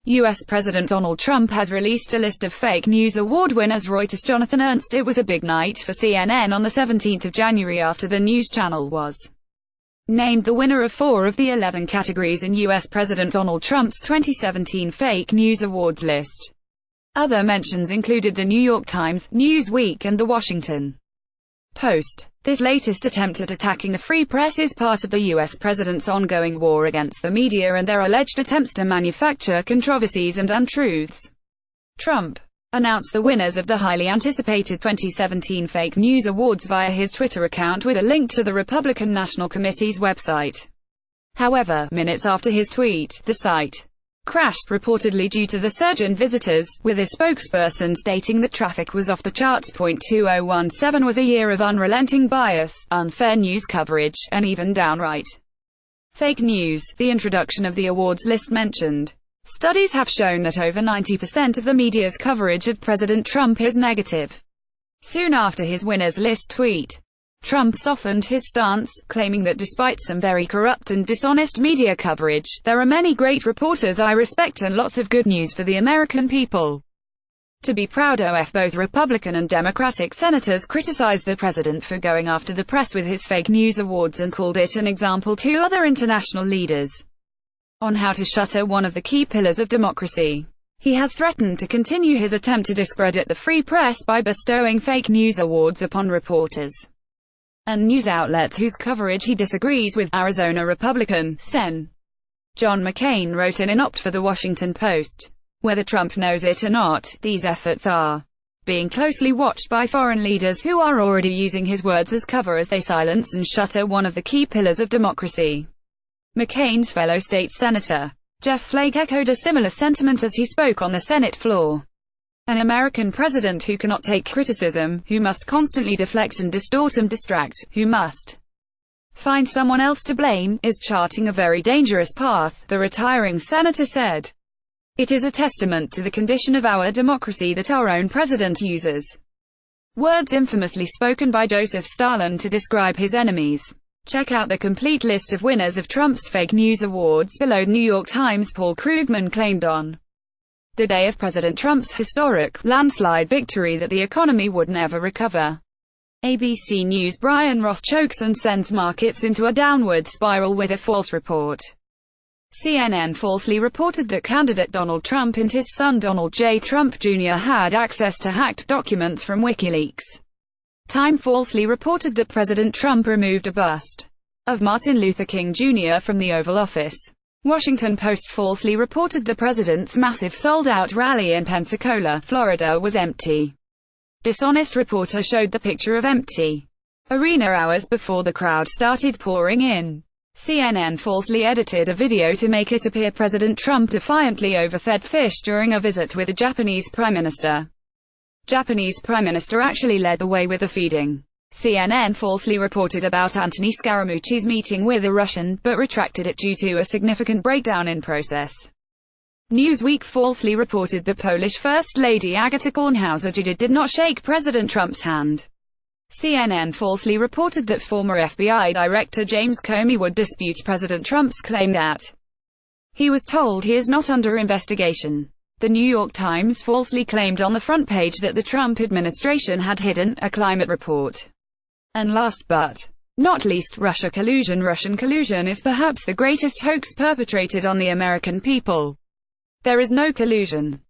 U.S. President Donald Trump has released a list of fake news award winners. Reuters' Jonathan Ernst. It was a big night for CNN on the 17th of January after the news channel was named the winner of 4 of the 11 categories in U.S. President Donald Trump's 2017 Fake News Awards list. Other mentions included the New York Times, Newsweek, and the Washington Post. This latest attempt at attacking the free press is part of the U.S. president's ongoing war against the media and their alleged attempts to manufacture controversies and untruths. Trump announced the winners of the highly anticipated 2017 Fake News Awards via his Twitter account with a link to the Republican National Committee's website. However, minutes after his tweet, the site crashed, reportedly due to the surge in visitors, with a spokesperson stating that traffic was off the charts. 2017 was a year of unrelenting bias, unfair news coverage, and even downright fake news, the introduction of the awards list mentioned. Studies have shown that over 90% of the media's coverage of President Trump is negative. Soon after his winners list tweet, Trump softened his stance, claiming that despite some very corrupt and dishonest media coverage, there are many great reporters I respect and lots of good news for the American people to be proud of. Both Republican and Democratic senators criticized the president for going after the press with his fake news awards and called it an example to other international leaders on how to shatter one of the key pillars of democracy. He has threatened to continue his attempt to discredit the free press by bestowing fake news awards upon reporters and news outlets whose coverage he disagrees with. Arizona Republican, Sen. John McCain wrote in an op for the Washington Post, "Whether Trump knows it or not, these efforts are being closely watched by foreign leaders who are already using his words as cover as they silence and shatter one of the key pillars of democracy." McCain's fellow state senator, Jeff Flake, echoed a similar sentiment as he spoke on the Senate floor. An American president who cannot take criticism, who must constantly deflect and distort and distract, who must find someone else to blame, is charting a very dangerous path, the retiring senator said. It is a testament to the condition of our democracy that our own president uses words infamously spoken by Joseph Stalin to describe his enemies. Check out the complete list of winners of Trump's Fake News Awards below. New York Times. Paul Krugman claimed on the day of President Trump's historic, landslide victory that the economy would never recover. ABC News. Brian Ross chokes and sends markets into a downward spiral with a false report. CNN falsely reported that candidate Donald Trump and his son Donald J. Trump Jr. had access to hacked documents from WikiLeaks. Time falsely reported that President Trump removed a bust of Martin Luther King Jr. from the Oval Office. Washington Post falsely reported the president's massive sold-out rally in Pensacola, Florida was empty. Dishonest reporter showed the picture of empty arena hours before the crowd started pouring in. CNN falsely edited a video to make it appear President Trump defiantly overfed fish during a visit with the Japanese Prime Minister. Japanese Prime Minister actually led the way with the feeding. CNN falsely reported about Anthony Scaramucci's meeting with a Russian, but retracted it due to a significant breakdown in process. Newsweek falsely reported that Polish First Lady Agata Kornhauser-Duda did not shake President Trump's hand. CNN falsely reported that former FBI Director James Comey would dispute President Trump's claim that he was told he is not under investigation. The New York Times falsely claimed on the front page that the Trump administration had hidden a climate report. And last but not least, Russia collusion. Russian collusion is perhaps the greatest hoax perpetrated on the American people. There is no collusion.